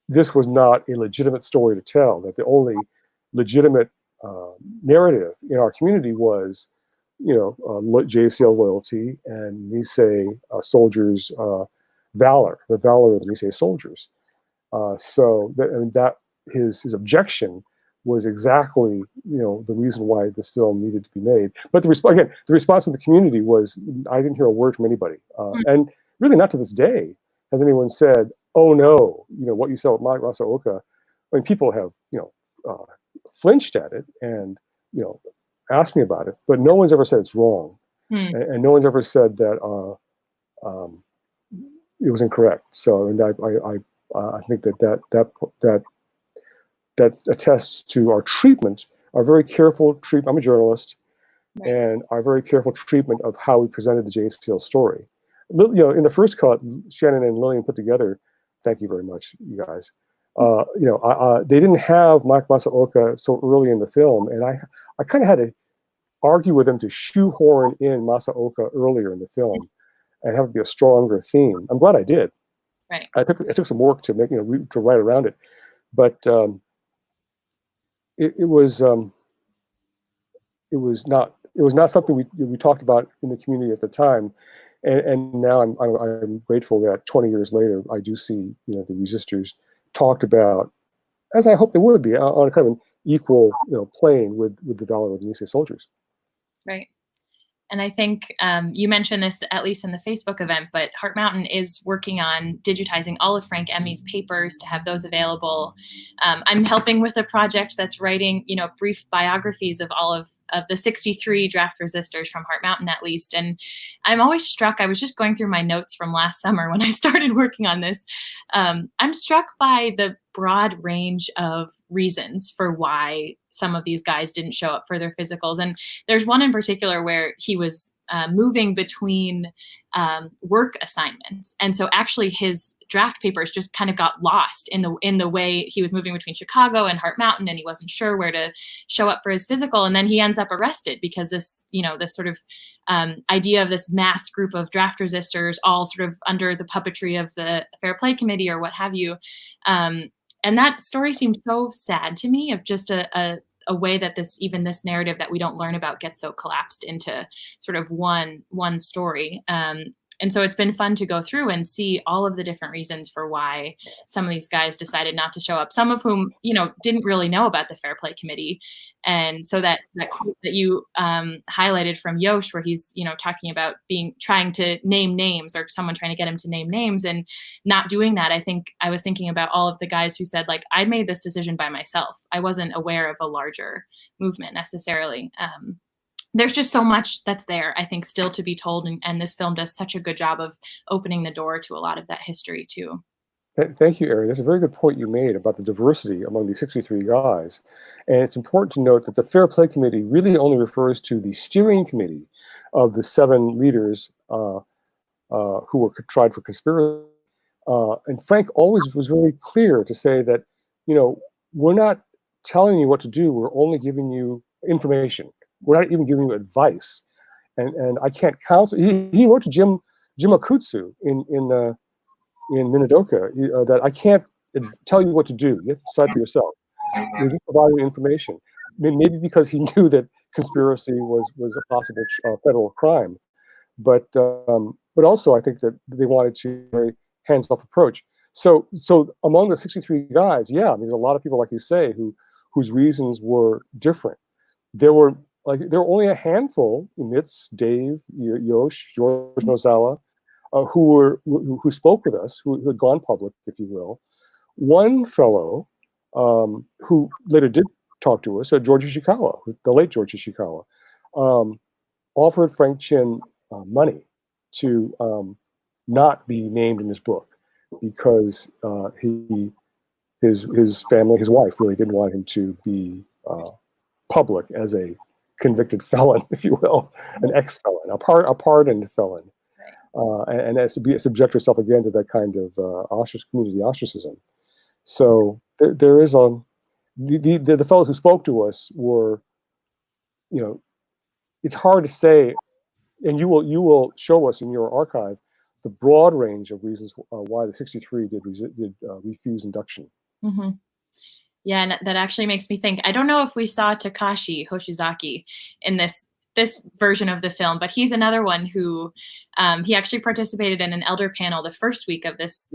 this was not a legitimate story to tell, that the only legitimate narrative in our community was JCL loyalty and Nisei soldiers' valor, the valor of the Nisei soldiers. So that his objection was exactly the reason why this film needed to be made. But the response of the community was, I didn't hear a word from anybody, and really not to this day has anyone said, "Oh no, what you said with Masaoka." I mean, people have flinched at it and asked me about it, but no one's ever said it's wrong, and no one's ever said that it was incorrect. So, and I think that attests to our treatment, our very careful treatment. I'm a journalist, and our very careful treatment of how we presented the JCL story. In the first cut, Shannon and Lillian put together. Thank you very much, you guys. They didn't have Mike Masaoka so early in the film, and I kind of had to argue with them to shoehorn in Masaoka earlier in the film and have it be a stronger theme. I'm glad I did. Right. It took some work to make to write around it, but it was not something we talked about in the community at the time, and now I'm grateful that 20 years later I do see the resistors talked about, as I hope they would be, on a kind of an equal plane with the valor of the Nisei soldiers. Right. And I think you mentioned this, at least in the Facebook event, but Heart Mountain is working on digitizing all of Frank Emmy's papers to have those available. I'm helping with a project that's writing, brief biographies of all of the 63 draft resistors from Heart Mountain, at least. And I'm always struck, I was just going through my notes from last summer when I started working on this. I'm struck by the broad range of reasons for why some of these guys didn't show up for their physicals. And there's one in particular where he was moving between work assignments. And so actually his draft papers just kind of got lost in the way he was moving between Chicago and Heart Mountain, and he wasn't sure where to show up for his physical. And then he ends up arrested because this sort of idea of this mass group of draft resistors all sort of under the puppetry of the Fair Play Committee or what have you. And that story seemed so sad to me, of just a way that this narrative that we don't learn about gets so collapsed into sort of one story. And so it's been fun to go through and see all of the different reasons for why some of these guys decided not to show up, some of whom, didn't really know about the Fair Play Committee. And so that quote that you highlighted from Yosh, where he's, talking about trying to name names, or someone trying to get him to name names and not doing that. I think I was thinking about all of the guys who said, like, I made this decision by myself. I wasn't aware of a larger movement necessarily. There's just so much that's there, I think, still to be told. And this film does such a good job of opening the door to a lot of that history too. Thank you, Erin. That's a very good point you made about the diversity among these 63 guys. And it's important to note that the Fair Play Committee really only refers to the steering committee of the 7 leaders who were tried for conspiracy. And Frank always was very clear to say that, we're not telling you what to do. We're only giving you information. We're not even giving you advice. And I can't counsel. He wrote to Jim Okutsu in Minidoka that I can't tell you what to do. You have to decide for yourself. We're just providing information. Maybe because he knew that conspiracy was a possible federal crime, but also I think that they wanted to very hands-off approach. So among the 63 guys, there's a lot of people, like you say, whose reasons were different. There were like there were only a handful, Mitz, Dave, Yosh, George Nozawa, who spoke with us, who had gone public, if you will. One fellow who later did talk to us, George Ishikawa, the late George Ishikawa, offered Frank Chin money to not be named in his book because his family, his wife, really didn't want him to be public as a convicted felon, if you will, an ex-felon, a pardoned felon, and as to subject herself again to that kind of community ostracism. So there is the fellows who spoke to us were, it's hard to say, and you will show us in your archive the broad range of reasons why the 63 did refuse induction. Mm-hmm. Yeah, and that actually makes me think. I don't know if we saw Takashi Hoshizaki in this version of the film, but he's another one who he actually participated in an elder panel the first week of this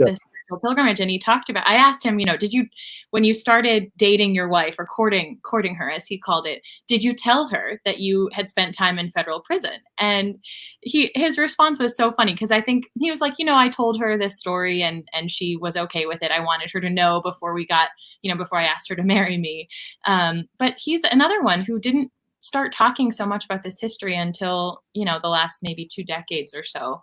pilgrimage, and he talked about. I asked him, did you, when you started dating your wife or courting her, as he called it, did you tell her that you had spent time in federal prison? And his response was so funny because I think he was like, I told her this story and she was okay with it. I wanted her to know before we got, before I asked her to marry me. But he's another one who didn't start talking so much about this history until, the last maybe 2 decades or so.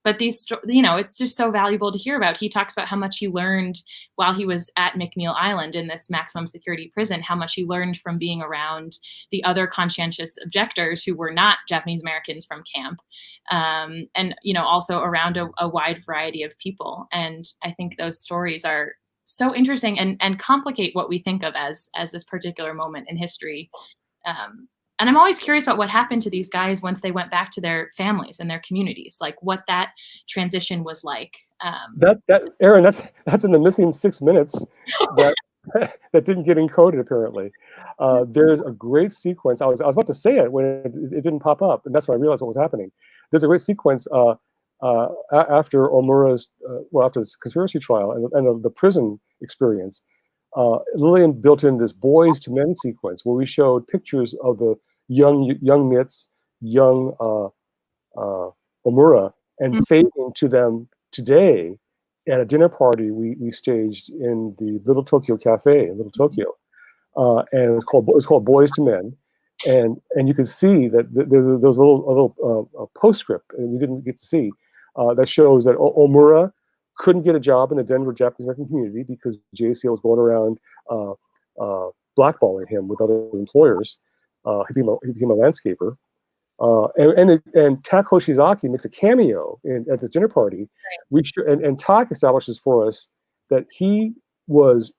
But these, it's just so valuable to hear about. He talks about how much he learned while he was at McNeil Island in this maximum security prison, how much he learned from being around the other conscientious objectors who were not Japanese Americans from camp. And, also around a wide variety of people. And I think those stories are so interesting and complicate what we think of as this particular moment in history. And I'm always curious about what happened to these guys once they went back to their families and their communities, like what that transition was like. Erin, that's in the missing 6 minutes that didn't get encoded apparently. There's a great sequence. I was about to say it when it didn't pop up, and that's when I realized what was happening. There's a great sequence after Omura's after this conspiracy trial and the prison experience. Lillian built in this boys to men sequence where we showed pictures of the young Mitz, young Omura, and fading to them today at a dinner party we staged in the Little Tokyo Cafe in Little Tokyo, and it was called Boys to Men, and you can see that there was a little postscript, and we didn't get to see that shows that Omura couldn't get a job in the Denver Japanese American community because JCL was going around blackballing him with other employers. He became a landscaper. And Tak Hoshizaki makes a cameo at the dinner party. Right. And Tak establishes for us that he was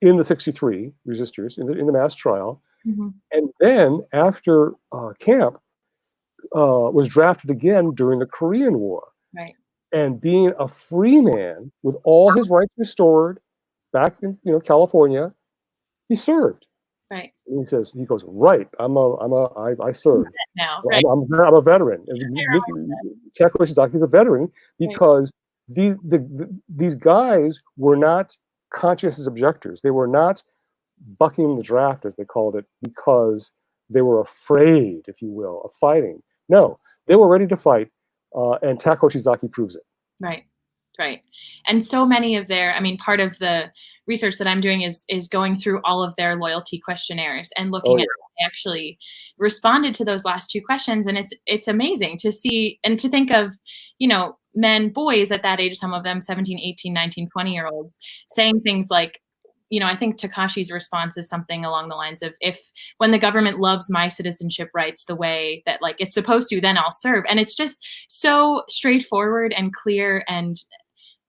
in the 63 resistors in the mass trial. Mm-hmm. And then after camp was drafted again during the Korean War. Right. And being a free man with all his rights restored back in California, he served. Right. And he goes, right. I served. Now, right. I'm a veteran. Tak Hoshizaki is a veteran because these guys were not conscientious objectors. They were not bucking the draft, as they called it, because they were afraid, if you will, of fighting. No, they were ready to fight. And Tak Hoshizaki proves it. Right. And so many of part of the research that I'm doing is going through all of their loyalty questionnaires and looking at how they actually responded to those last 2 questions. And it's amazing to see and to think of, men, boys at that age, some of them 17, 18, 19, 20-year-olds saying things like, I think Takashi's response is something along the lines of, when the government loves my citizenship rights the way that it's supposed to, then I'll serve. And it's just so straightforward and clear and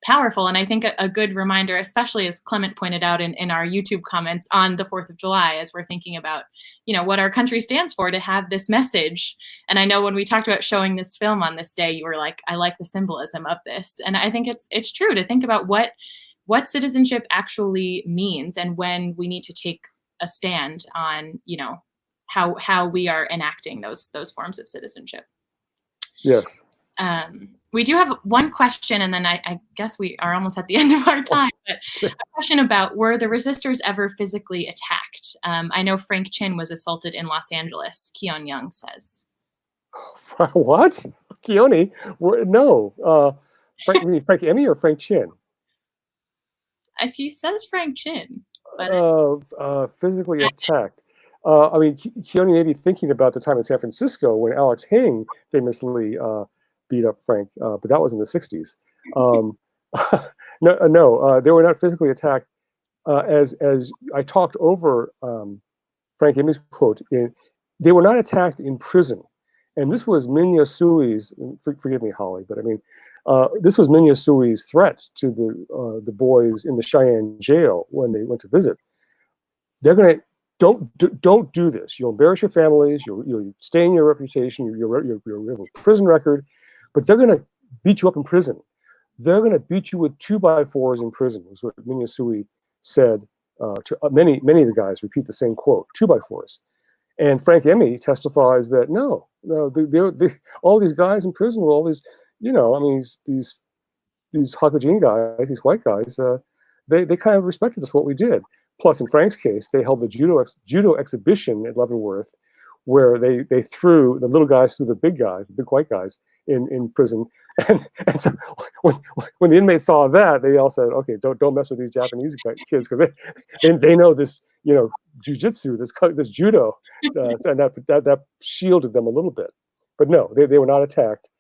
powerful. And I think a good reminder, especially as Clement pointed out in our YouTube comments on the 4th of July, as we're thinking about, what our country stands for, to have this message. And I know when we talked about showing this film on this day, you were like, I like the symbolism of this. And I think it's true to think about what citizenship actually means and when we need to take a stand on, how we are enacting those forms of citizenship. Yes. We do have one question, and then I guess we are almost at the end of our time, but a question about, were the resistors ever physically attacked? I know Frank Chin was assaulted in Los Angeles, Keon Young says. What? Keone? No. You mean Frank Emmy or Frank Chin? He says Frank Chin. But physically attacked. I mean, Keone may be thinking about the time in San Francisco when Alex Hing famously beat up Frank, but that was in the 60s. No, they were not physically attacked. As I talked over Frank Emmy's quote, they were not attacked in prison. And this was Minya Sui's, forgive me, Holly, but I mean, this was Minya Sui's threat to the boys in the Cheyenne jail when they went to visit. They're going to, don't do this. You'll embarrass your families. You'll stain your reputation. Your prison record. But they're going to beat you up in prison. They're going to beat you with 2x4s in prison. Was what Minya Sui said to many of the guys. Repeat the same quote: 2x4s. And Frank Emmy testifies that no, all these guys in prison were all these, I mean, these Hakujin guys, these white guys. They kind of respected us, what we did. Plus, in Frank's case, they held the judo exhibition at Leavenworth, where they threw the little guys through the big guys, the big white guys in prison. And so when the inmates saw that, they all said, "Okay, don't mess with these Japanese kids, because they know this, jujitsu, this judo," and that shielded them a little bit. But no, they were not attacked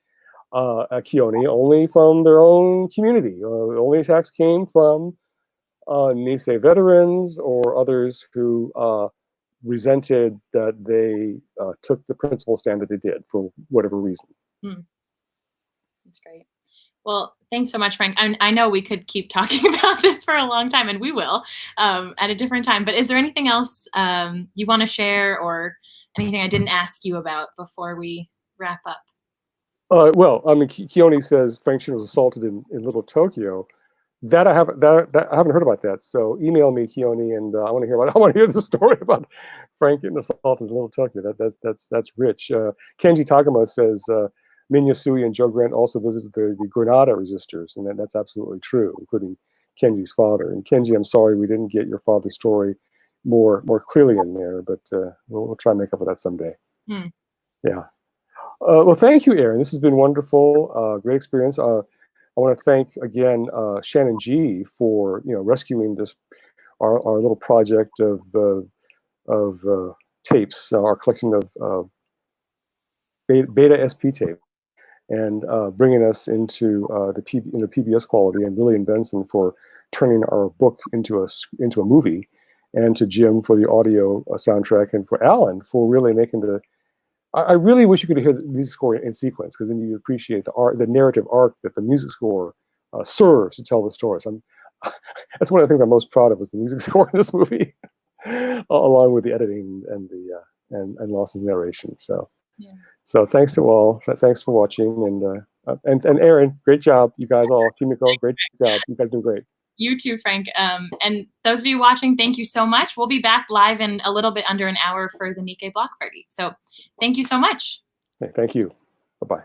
at Keone, only from their own community. The only attacks came from Nisei veterans or others who resented that they took the principal stand that they did for whatever reason. That's great. Well, thanks so much, Frank. I know we could keep talking about this for a long time, and we will at a different time. But is there anything else you want to share, or anything I didn't ask you about before we wrap up? Well, I mean, Keone says Frank Chin was assaulted in Little Tokyo. That I haven't heard about that. So email me, Keone, and I want to hear the story about Frank getting assaulted in Little Tokyo. That's rich. Kenji Tagama says Minya Sui and Joe Grant also visited the Granada resistors, and that's absolutely true, including Kenji's father. And Kenji, I'm sorry we didn't get your father's story more clearly in there, but we'll try and make up for that someday. Yeah. Well, thank you, Erin. This has been wonderful. Great experience. I want to thank again Shannon G for rescuing this our little project of tapes, our collection of beta SP tape, and bringing us into the PBS quality, and Lillian Benson for turning our book into a movie, and to Jim for the audio soundtrack, and for Alan for really making the. I really wish you could hear the music score in sequence, because then you appreciate the narrative arc that the music score serves to tell the story. So that's one of the things I'm most proud of, is the music score in this movie, along with the editing and and Lawson's narration. So, so thanks to all. Thanks for watching, and Erin, great job, you guys all. Kimiko, great job. You guys do great. You too, Frank. And those of you watching, thank you so much. We'll be back live in a little bit under an hour for the Nikkei Block Party. So thank you so much. Thank you. Bye-bye.